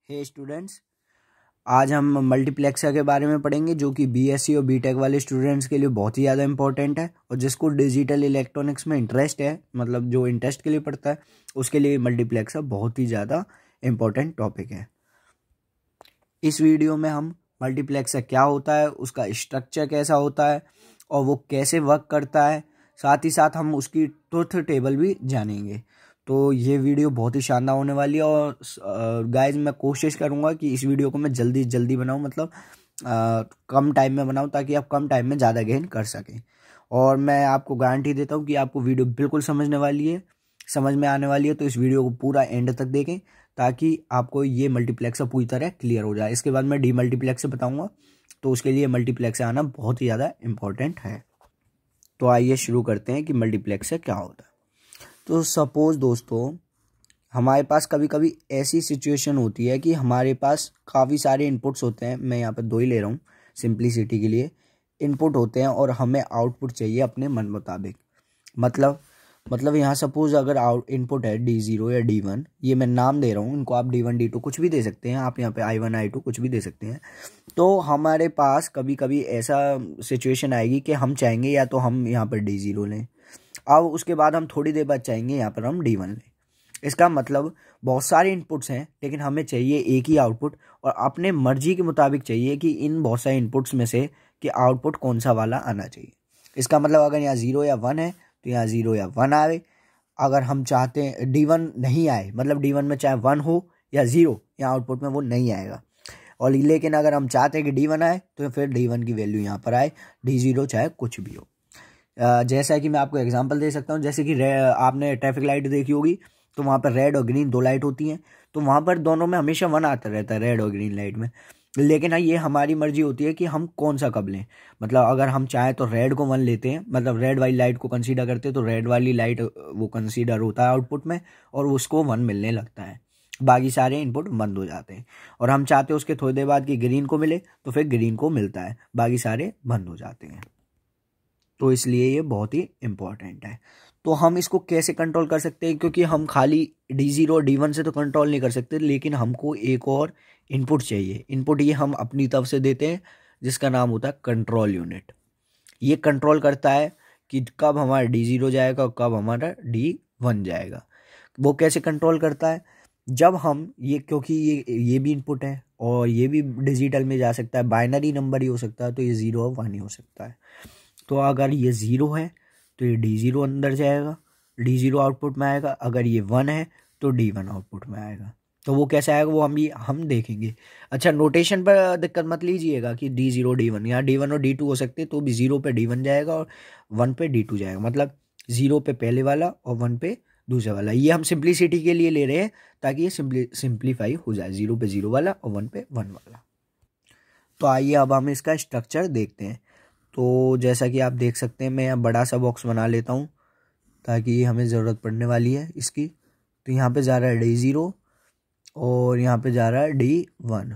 हे students, आज हम multiplexer के बारे में पढ़ेंगे जो कि बीएससी और बीटेक वाले स्टूडेंट्स के लिए बहुत ही ज़्यादा इंपॉर्टेंट है। और जिसको डिजिटल इलेक्ट्रॉनिक्स में इंटरेस्ट है, मतलब जो इंटरेस्ट के लिए पढ़ता है, उसके लिए मल्टीप्लेक्सर बहुत ही ज़्यादा इंपॉर्टेंट टॉपिक है। इस वीडियो में हम मल्टीप्लेक्सर क्या होता है, उसका स्ट्रक्चर कैसा होता है और वो कैसे वर्क करता है, साथ ही साथ हम उसकी ट्रुथ टेबल भी जानेंगे। तो ये वीडियो बहुत ही शानदार होने वाली है। और गाइज मैं कोशिश करूँगा कि इस वीडियो को मैं जल्दी बनाऊँ, मतलब कम टाइम में बनाऊँ ताकि आप कम टाइम में ज़्यादा गेन कर सकें। और मैं आपको गारंटी देता हूँ कि आपको वीडियो बिल्कुल समझ में आने वाली है। तो इस वीडियो को पूरा एंड तक देखें ताकि आपको ये मल्टीप्लेक्सर पूरी तरह क्लियर हो जाए। इसके बाद मैं डीमल्टीप्लेक्सर बताऊँगा, तो उसके लिए मल्टीप्लेक्सर आना बहुत ही ज़्यादा इम्पोर्टेंट है। तो आइए शुरू करते हैं कि मल्टीप्लेक्सर क्या होता है। तो सपोज़ दोस्तों, हमारे पास कभी कभी ऐसी सिचुएशन होती है कि हमारे पास काफ़ी सारे इनपुट्स होते हैं। मैं यहाँ पर 2 ही ले रहा हूँ सिंप्लिसिटी के लिए। इनपुट होते हैं और हमें आउटपुट चाहिए अपने मन मुताबिक। मतलब यहाँ सपोज़ अगर इनपुट है D0 या D1, ये मैं नाम दे रहा हूँ, इनको आप D1 D2 कुछ भी दे सकते हैं, आप यहाँ पे I1 I2 कुछ भी दे सकते हैं। तो हमारे पास कभी कभी ऐसा सिचुएशन आएगी कि हम चाहेंगे या तो हम यहाँ पर D0 लें, अब उसके बाद हम थोड़ी देर बाद चाहेंगे यहाँ पर हम D1 लें। इसका मतलब बहुत सारे इनपुट्स हैं लेकिन हमें चाहिए एक ही आउटपुट, और अपने मर्जी के मुताबिक चाहिए कि इन बहुत सारे इनपुट्स में से कि आउटपुट कौन सा वाला आना चाहिए। इसका मतलब अगर यहाँ 0 या 1 है तो यहाँ 0 या 1 आए। अगर हम चाहते हैं D1 नहीं आए, मतलब D1 में चाहे 1 हो या 0, यहाँ आउटपुट में वो नहीं आएगा। और लेकिन अगर हम चाहते हैं कि D1 आए तो फिर D1 की वैल्यू यहाँ पर आए, D0 चाहे कुछ भी हो। जैसा कि मैं आपको एग्जांपल दे सकता हूँ, जैसे कि आपने ट्रैफिक लाइट देखी होगी, तो वहाँ पर रेड और ग्रीन 2 लाइट होती हैं, तो वहाँ पर दोनों में हमेशा 1 आता रहता है, रेड और ग्रीन लाइट में। लेकिन हाँ, ये हमारी मर्जी होती है कि हम कौन सा कब लें। मतलब अगर हम चाहें तो रेड को 1 लेते हैं, मतलब रेड वाली लाइट को कंसीडर करते हैं, तो रेड वाली लाइट वो कंसीडर होता है आउटपुट में और उसको 1 मिलने लगता है, बाकी सारे इनपुट बंद हो जाते हैं। और हम चाहते हैं उसके थोड़ी देर बाद कि ग्रीन को मिले, तो फिर ग्रीन को मिलता है, बाकी सारे बंद हो जाते हैं। तो इसलिए ये बहुत ही इम्पोर्टेंट है। तो हम इसको कैसे कंट्रोल कर सकते हैं, क्योंकि हम खाली D0 और D1 से तो कंट्रोल नहीं कर सकते, लेकिन हमको एक और इनपुट चाहिए। इनपुट ये हम अपनी तरफ से देते हैं, जिसका नाम होता है कंट्रोल यूनिट। ये कंट्रोल करता है कि कब हमारा D0 जाएगा और कब हमारा D1 जाएगा। वो कैसे कंट्रोल करता है, जब हम ये, क्योंकि ये भी इनपुट है और ये भी डिजिटल में जा सकता है, बाइनरी नंबर ही हो सकता है, तो ये 0 और 1 ही हो सकता है। तो अगर ये 0 है तो ये D0 अंदर जाएगा, D0 आउटपुट में आएगा। अगर ये 1 है तो D1 आउटपुट में आएगा। तो वो कैसे आएगा वो हम देखेंगे। अच्छा, नोटेशन पर दिक्कत मत लीजिएगा कि D0 D1, यहाँ D1 और D2 हो सकते, तो भी 0 पे D1 जाएगा और 1 पे D2 जाएगा। मतलब 0 पे पहले वाला और 1 पे दूसरे वाला। ये हम सिंप्लिसिटी के लिए ले रहे हैं ताकि ये सिंप्लीफाई हो जाए, 0 पे 0 वाला और 1 पे 1 वाला। तो आइए अब हम इसका स्ट्रक्चर देखते हैं। तो जैसा कि आप देख सकते हैं, मैं यहाँ बड़ा सा बॉक्स बना लेता हूँ ताकि हमें ज़रूरत पड़ने वाली है इसकी। तो यहाँ पे जा रहा है D0 और यहाँ पे जा रहा है D1,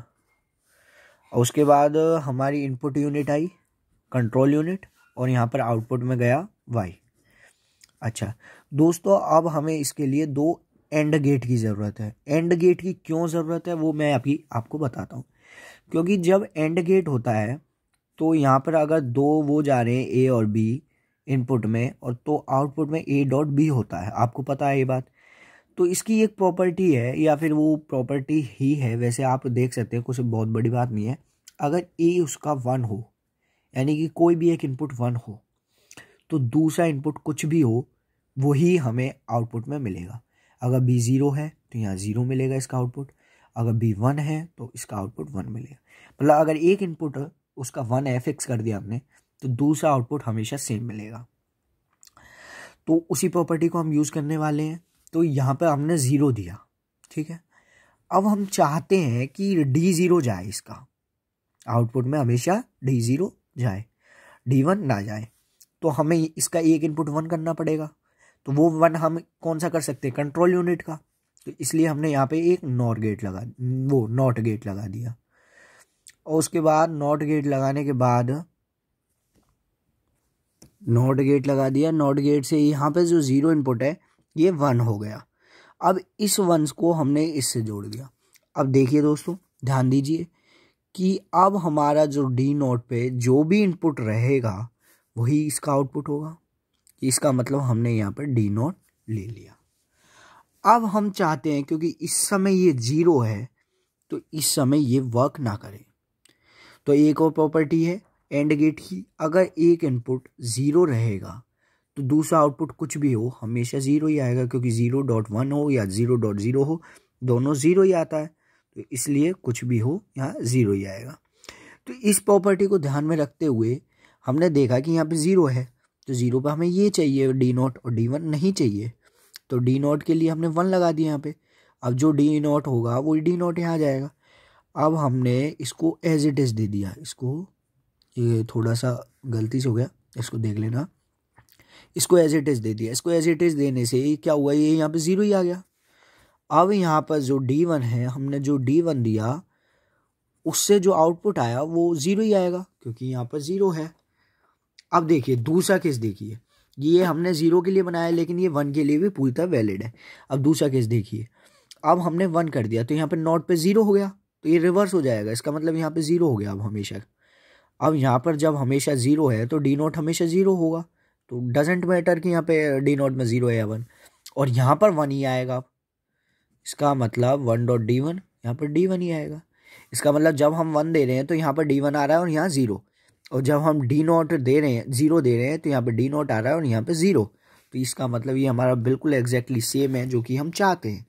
और उसके बाद हमारी इनपुट यूनिट आई कंट्रोल यूनिट, और यहाँ पर आउटपुट में गया Y। अच्छा दोस्तों, अब हमें इसके लिए 2 एंड गेट की ज़रूरत है। एंड गेट की क्यों ज़रूरत है वो मैं आपको बताता हूँ। क्योंकि जब एंड गेट होता है तो यहाँ पर अगर 2 वो जा रहे हैं A और B इनपुट में, और तो आउटपुट में A.B होता है, आपको पता है ये बात। तो इसकी एक प्रॉपर्टी है, या फिर वो प्रॉपर्टी ही है, वैसे आप देख सकते हैं, कुछ बहुत बड़ी बात नहीं है। अगर A उसका 1 हो, यानी कि कोई भी एक इनपुट 1 हो, तो दूसरा इनपुट कुछ भी हो वही हमें आउटपुट में मिलेगा। अगर B 0 है तो यहाँ 0 मिलेगा इसका आउटपुट, अगर B 1 है तो इसका आउटपुट 1 मिलेगा। मतलब अगर एक इनपुट उसका 1 है, फिक्स कर दिया हमने, तो दूसरा आउटपुट हमेशा सेम मिलेगा। तो उसी प्रॉपर्टी को हम यूज़ करने वाले हैं। तो यहाँ पे हमने 0 दिया, ठीक है। अब हम चाहते हैं कि D0 जाए, इसका आउटपुट में हमेशा D0 जाए, D1 ना जाए। तो हमें इसका एक इनपुट 1 करना पड़ेगा। तो वो 1 हम कौन सा कर सकते हैं, कंट्रोल यूनिट का। तो इसलिए हमने यहाँ पे एक नॉट गेट लगा दिया। और उसके बाद नॉट गेट लगाने के बाद नॉट गेट से यहाँ पे जो 0 इनपुट है ये 1 हो गया। अब इस 1 को हमने इससे जोड़ दिया। अब देखिए दोस्तों, ध्यान दीजिए कि अब हमारा जो डी नोट पे जो भी इनपुट रहेगा वही इसका आउटपुट होगा। इसका मतलब हमने यहाँ पर डी नोट ले लिया। अब हम चाहते हैं, क्योंकि इस समय ये 0 है तो इस समय ये वर्क ना करे, तो एक और प्रॉपर्टी है एंड गेट की, अगर एक इनपुट 0 रहेगा तो दूसरा आउटपुट कुछ भी हो हमेशा 0 ही आएगा, क्योंकि 0.1 हो या 0.0 हो दोनों 0 ही आता है, तो इसलिए कुछ भी हो यहाँ 0 ही आएगा। तो इस प्रॉपर्टी को ध्यान में रखते हुए हमने देखा कि यहाँ पे 0 है, तो 0 पे हमें ये चाहिए डी नोट और D1 नहीं चाहिए, तो डी नोट के लिए हमने 1 लगा दिया यहाँ पे। अब जो डी नोट होगा वो डी नोट यहाँ आ जाएगा। अब हमने इसको एज इट इज दे दिया, इसको ये थोड़ा सा गलती से हो गया, इसको देख लेना, इसको एज इट इज दे दिया। इसको एज इट इज देने से क्या हुआ, ये यहाँ पे 0 ही आ गया। अब यहाँ पर जो D1 है, हमने जो D1 दिया उससे जो आउटपुट आया वो 0 ही आएगा, क्योंकि यहाँ पर 0 है। अब देखिए दूसरा केस देखिए, ये हमने 0 के लिए बनाया लेकिन ये 1 के लिए भी पूरी तरह वैलिड है। अब दूसरा केस देखिए, अब हमने 1 कर दिया तो यहाँ पे नॉट पे 0 हो गया, तो ये रिवर्स हो जाएगा, इसका मतलब यहाँ पे 0 हो गया अब हमेशा। अब यहाँ पर जब हमेशा 0 है तो डी नोट हमेशा 0 होगा, तो डजेंट मैटर कि यहाँ पे डी नोट में 0 है या 1, और यहाँ पर 1 ही आएगा। इसका मतलब 1.D1 यहाँ पर D1 ही आएगा। इसका मतलब जब हम 1 दे रहे हैं तो यहाँ पर D1 आ रहा है और यहाँ 0, और जब हम डी नोट दे रहे हैं 0 दे रहे हैं तो यहाँ पर डी नोट आ रहा है और यहाँ पे 0। तो इसका मतलब ये हमारा बिल्कुल एग्जैक्टली सेम है जो कि हम चाहते हैं।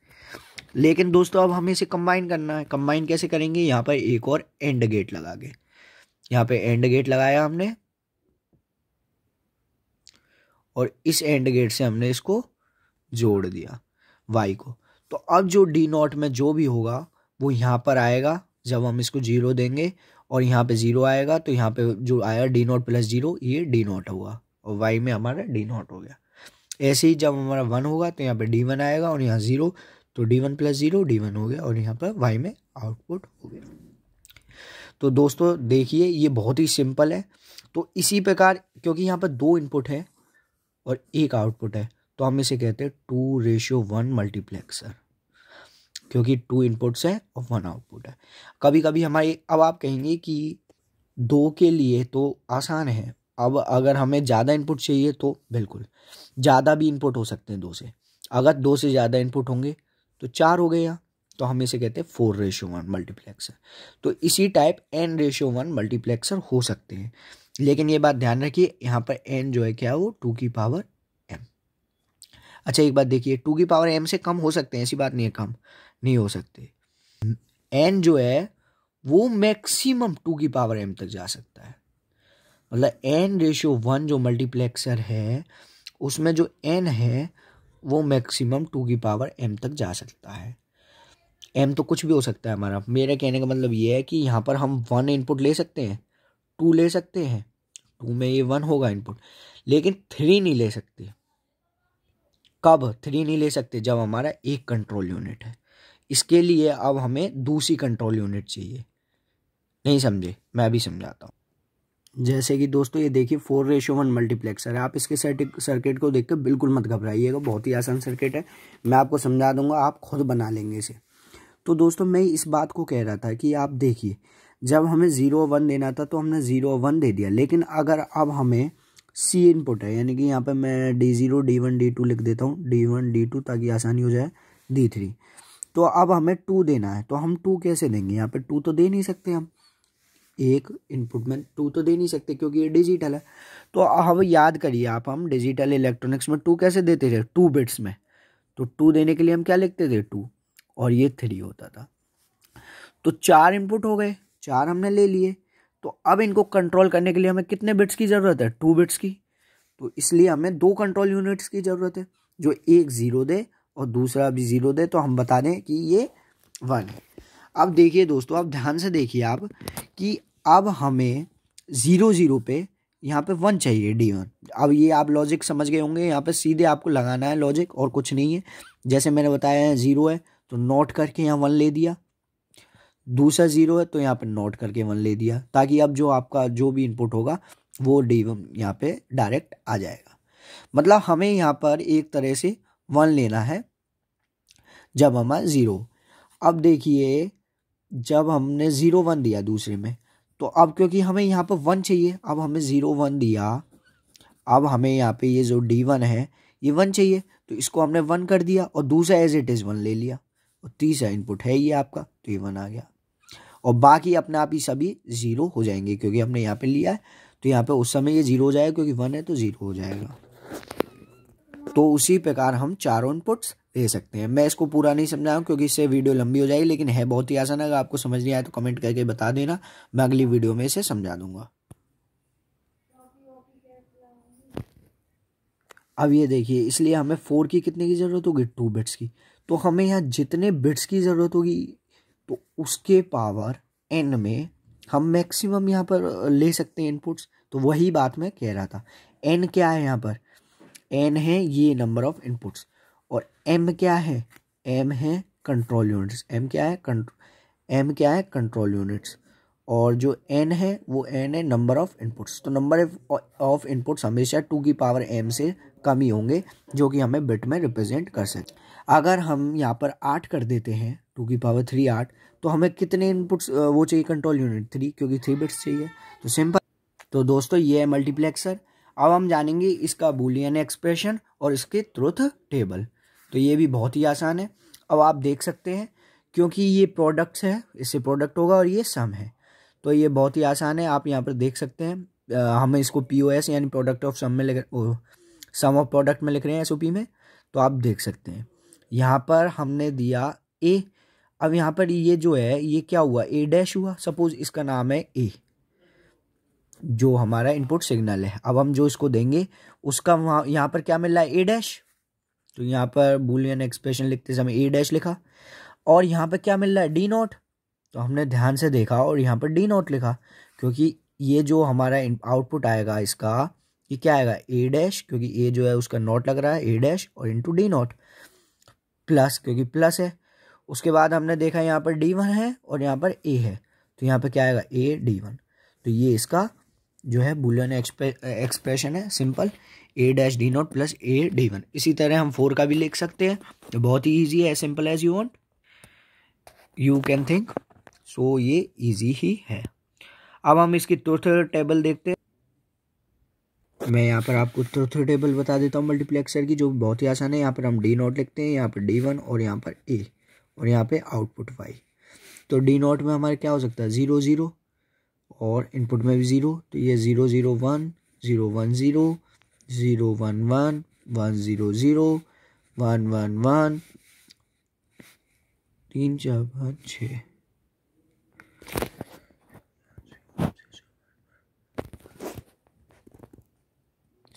लेकिन दोस्तों अब हमें इसे कंबाइन करना है। कंबाइन कैसे करेंगे, यहाँ पर एक और एंड गेट लगा के, यहाँ पे एंड गेट लगाया हमने और इस एंड गेट से हमने इसको जोड़ दिया y को। तो अब जो डी नोट में जो भी होगा वो यहाँ पर आएगा जब हम इसको 0 देंगे, और यहाँ पे 0 आएगा तो यहाँ पे जो आया डी नोट प्लस 0 ये डी नोट हुआ और y में हमारा डी नोट हो गया। ऐसे ही जब हमारा 1 होगा तो यहाँ पे D1 आएगा और यहाँ 0, तो D1 प्लस 0 D1 हो गया और यहाँ पर y में आउटपुट हो गया। तो दोस्तों देखिए ये बहुत ही सिंपल है। तो इसी प्रकार क्योंकि यहाँ पर 2 इनपुट है और 1 आउटपुट है तो हम इसे कहते हैं 2:1 मल्टीप्लेक्सर, क्योंकि 2 इनपुट्स हैं और 1 आउटपुट है। कभी कभी हमारे, अब आप कहेंगे कि 2 के लिए तो आसान है, अब अगर हमें ज़्यादा इनपुट चाहिए तो बिल्कुल ज़्यादा भी इनपुट हो सकते हैं 2 से। अगर 2 से ज़्यादा इनपुट होंगे तो 4 हो गए यहाँ, तो हम इसे कहते हैं 4:1 मल्टीप्लेक्सर। तो इसी टाइप n:1 मल्टीप्लेक्सर हो सकते हैं, लेकिन ये बात ध्यान रखिए यहाँ पर n जो है क्या है वो 2 की पावर m। अच्छा एक बात देखिए, 2 की पावर m से कम हो सकते हैं, ऐसी बात नहीं है कम नहीं हो सकते। n जो है वो मैक्सिमम 2 की पावर m तक जा सकता है। मतलब n:1 जो मल्टीप्लेक्सर है उसमें जो n है वो मैक्सिमम 2 की पावर m तक जा सकता है। m तो कुछ भी हो सकता है हमारा। मेरे कहने का मतलब ये है कि यहाँ पर हम 1 इनपुट ले सकते हैं, 2 ले सकते हैं, 2 में ये 1 होगा इनपुट, लेकिन 3 नहीं ले सकते। कब 3 नहीं ले सकते, जब हमारा एक कंट्रोल यूनिट है। इसके लिए अब हमें दूसरी कंट्रोल यूनिट चाहिए। नहीं समझे, मैं अभी समझाता हूँ। जैसे कि दोस्तों ये देखिए 4:1 मल्टीप्लेक्सर है। आप इसके सर्किट को देखकर बिल्कुल मत घबराइएगा, बहुत ही आसान सर्किट है, मैं आपको समझा दूंगा, आप खुद बना लेंगे इसे। तो दोस्तों मैं इस बात को कह रहा था कि आप देखिए जब हमें 0 1 देना था तो हमने 0 1 दे दिया, लेकिन अगर अब हमें C इनपुट है, यानी कि यहाँ पे मैं D0 D1 D2 लिख देता हूँ, D1 D2 ताकि आसानी हो जाए, D3। तो अब हमें 2 देना है, तो हम 2 कैसे देंगे, यहाँ पे 2 तो दे नहीं सकते, हम एक इनपुट में 2 तो दे नहीं सकते क्योंकि ये डिजिटल है। तो अब याद करिए आप, हम डिजिटल इलेक्ट्रॉनिक्स में 2 कैसे देते थे, 2 बिट्स में। तो 2 देने के लिए हम क्या लिखते थे, 2, और ये 3 होता था। तो 4 इनपुट हो गए, 4 हमने ले लिए। तो अब इनको कंट्रोल करने के लिए हमें कितने बिट्स की ज़रूरत है, 2 बिट्स की। तो इसलिए हमें 2 कंट्रोल यूनिट्स की ज़रूरत है, जो एक 0 दे और दूसरा भी 0 दे, तो हम बता दें कि ये 1 है। अब देखिए दोस्तों, अब ध्यान से देखिए आप कि अब हमें 0 0 पे यहाँ पे 1 चाहिए, D1। अब ये आप लॉजिक समझ गए होंगे, यहाँ पे सीधे आपको लगाना है लॉजिक और कुछ नहीं है। जैसे मैंने बताया है 0 है तो नोट करके यहाँ 1 ले दिया, दूसरा 0 है तो यहाँ पे नोट करके 1 ले दिया, ताकि अब जो आपका जो भी इनपुट होगा वो D1 यहाँ पे डायरेक्ट आ जाएगा। मतलब हमें यहाँ पर एक तरह से 1 लेना है जब हमारा 0। अब देखिए जब हमने 0 1 दिया दूसरे में, तो अब क्योंकि हमें यहाँ पर 1 चाहिए, अब हमें 0 1 दिया, अब हमें यहाँ पे ये जो D1 है ये 1 चाहिए, तो इसको हमने 1 कर दिया और दूसरा एज इट इज़ 1 ले लिया, और तीसरा इनपुट है ये आपका, तो ये 1 आ गया। और बाकी अपने आप ही सभी 0 हो जाएंगे क्योंकि हमने यहाँ पे लिया है, तो यहाँ पे उस समय ये 0 हो जाएगा क्योंकि 1 है तो 0 हो जाएगा। तो उसी प्रकार हम चारों इनपुट्स दे सकते हैं। मैं इसको पूरा नहीं समझाऊँ क्योंकि इससे वीडियो लंबी हो जाएगी, लेकिन है बहुत ही आसान है। अगर आपको समझ नहीं आया तो कमेंट करके बता देना, मैं अगली वीडियो में इसे समझा दूंगा। अब ये देखिए, इसलिए हमें 4 की कितने की ज़रूरत होगी, 2 बिट्स की। तो हमें यहाँ जितने बिट्स की ज़रूरत होगी तो उसके पावर n में हम मैक्सिमम यहाँ पर ले सकते हैं इनपुट्स। तो वही बात मैं कह रहा था, n क्या है यहाँ पर, n है ये नंबर ऑफ इनपुट्स, और m क्या है, m है कंट्रोल यूनिट्स, m क्या है कंट्रोल यूनिट्स, और जो n है वो n है नंबर ऑफ इनपुट्स। तो नंबर ऑफ इनपुट्स हमेशा 2 की पावर m से कम ही होंगे, जो कि हमें बिट में रिप्रेजेंट कर सकते। अगर हम यहाँ पर 8 कर देते हैं, 2 की पावर 3 8, तो हमें कितने इनपुट्स वो चाहिए कंट्रोल यूनिट, 3, क्योंकि 3 बिट्स चाहिए। तो सिंपल। तो दोस्तों ये है मल्टीप्लेक्सर। अब हम जानेंगे इसका बूलियन एक्सप्रेशन और इसके ट्रुथ टेबल। तो ये भी बहुत ही आसान है। अब आप देख सकते हैं क्योंकि ये प्रोडक्ट्स है, इससे प्रोडक्ट होगा, और ये सम है, तो ये बहुत ही आसान है। आप यहाँ पर देख सकते हैं, हम इसको POS यानी प्रोडक्ट ऑफ सम में सम ऑफ प्रोडक्ट में लिख रहे हैं SOP में। तो आप देख सकते हैं यहाँ पर हमने दिया A। अब यहाँ पर ये जो है ये क्या हुआ, A' हुआ। सपोज इसका नाम है A, जो हमारा इनपुट सिग्नल है। अब हम जो इसको देंगे उसका वहाँ यहाँ पर क्या मिल रहा है, A'। तो यहाँ पर बूलियन एक्सप्रेशन लिखते समय A' लिखा, और यहाँ पर क्या मिल रहा है, D0। तो हमने ध्यान से देखा और यहाँ पर D0 लिखा, क्योंकि ये जो हमारा आउटपुट आएगा इसका, ये क्या आएगा, A', क्योंकि A जो है उसका नॉट लग रहा है, A' और इंटू D0 प्लस, क्योंकि प्लस है। उसके बाद हमने देखा यहाँ पर D1 है और यहाँ पर A है, तो यहाँ पर क्या आएगा, A D1। तो ये इसका जो है बूलियन एक्सप्रेशन है, simple, A' D0 plus A D1। इसी तरह हम 4 का भी लिख सकते हैं, तो बहुत ही ईजी है, simple as you want you can think. So ये इजी ही है। अब हम इसकी ट्रुथ टेबल देखते हैं। मैं यहाँ पर आपको ट्रुथ टेबल बता देता हूँ मल्टीप्लेक्सर की, जो बहुत ही आसान है। यहाँ पर हम D0 लिखते हैं, यहाँ पर D1 और यहाँ पर A, और यहाँ पे आउटपुट Y। तो D0 में हमारे क्या हो सकता है, 0 0, और इनपुट में भी 0, तो ये 0 0 1 0 1 0 0 1 1 1 0 0 1 1 1 3 4 5 6।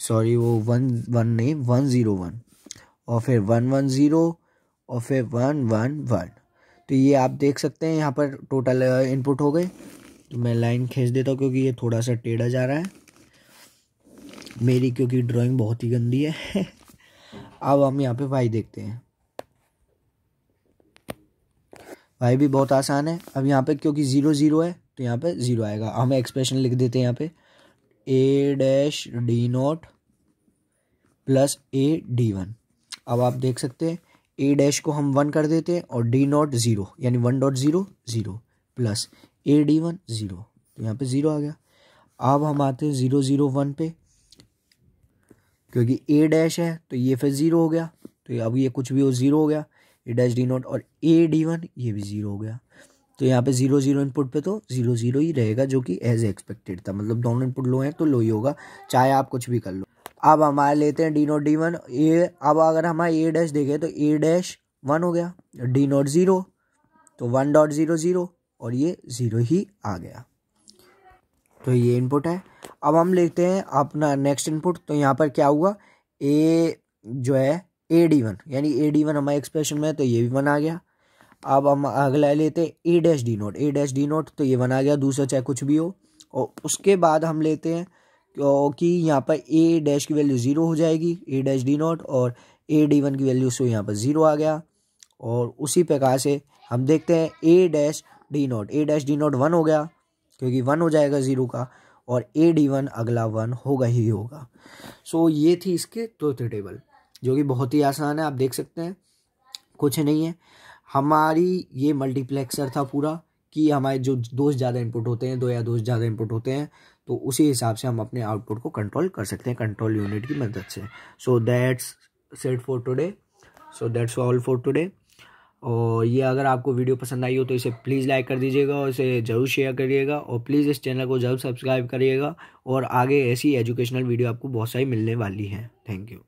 सॉरी, वो 1 1 नहीं, 1 0 1, और फिर 1 1 0, और फिर 1 1 1। तो ये आप देख सकते हैं यहाँ पर टोटल इनपुट हो गए। तो मैं लाइन खींच देता हूँ क्योंकि ये थोड़ा सा टेढ़ा जा रहा है मेरी, क्योंकि ड्राइंग बहुत ही गंदी है। अब हम यहाँ पे Y देखते हैं। Y भी बहुत आसान है। अब यहाँ पे क्योंकि 0 0 है तो यहाँ पे 0 आएगा। हम एक्सप्रेशन लिख देते हैं यहाँ पे, A' D0 plus A D1। अब आप देख सकते हैं A' को हम 1 कर देते हैं और D0 0, यानी 1.0 0 प्लस A D1 0, तो यहाँ पे 0 आ गया। अब हम आते हैं 0 0 1 पे, क्योंकि A' है तो ये फिर 0 हो गया, तो अब ये कुछ भी हो 0 हो गया। A' D0 और A D1 ये भी 0 हो गया। तो यहाँ पे 0 0 इनपुट पे तो 0 0 ही रहेगा, जो कि एज एक्सपेक्टेड था। मतलब दोनों इनपुट लो हैं तो लो ही होगा, चाहे आप कुछ भी कर लो। अब हमारे लेते हैं D0 D1 A। अब अगर हमारा A' देखें तो A' 1 हो गया, D0 0, तो 1.0 0, और ये 0 ही आ गया। तो ये इनपुट है। अब हम लेते हैं अपना नेक्स्ट इनपुट। तो यहाँ पर क्या हुआ, A जो है A D1, यानी A D1 हमारे एक्सप्रेशन में है, तो ये भी 1 आ गया। अब हम अगला लेते हैं A' D0, तो ये 1 आ गया, दूसरा चाहे कुछ भी हो। और उसके बाद हम लेते हैं, क्योंकि यहाँ पर A' की वैल्यू 0 हो जाएगी, A' D0, और A D1 की वैल्यू से यहाँ पर 0 आ गया। और उसी प्रकार से हम देखते हैं A' D0 1 हो गया, क्योंकि 1 हो जाएगा 0 का, और A D1 अगला 1 होगा ही होगा। सो ये थी इसके ट्रुथ टेबल, जो कि बहुत ही आसान है। आप देख सकते हैं कुछ नहीं है। हमारी ये मल्टीप्लेक्सर था पूरा, कि हमारे जो दोस्त ज़्यादा इनपुट होते हैं, 2 या दोस्त ज़्यादा इनपुट होते हैं, तो उसी हिसाब से हम अपने आउटपुट को कंट्रोल कर सकते हैं कंट्रोल यूनिट की मदद से। So that's it for today, so that's all for today. और ये अगर आपको वीडियो पसंद आई हो तो इसे प्लीज़ लाइक कर दीजिएगा और इसे ज़रूर शेयर करिएगा, और प्लीज़ इस चैनल को ज़रूर सब्सक्राइब करिएगा, और आगे ऐसी एजुकेशनल वीडियो आपको बहुत सारी मिलने वाली हैं। Thank you.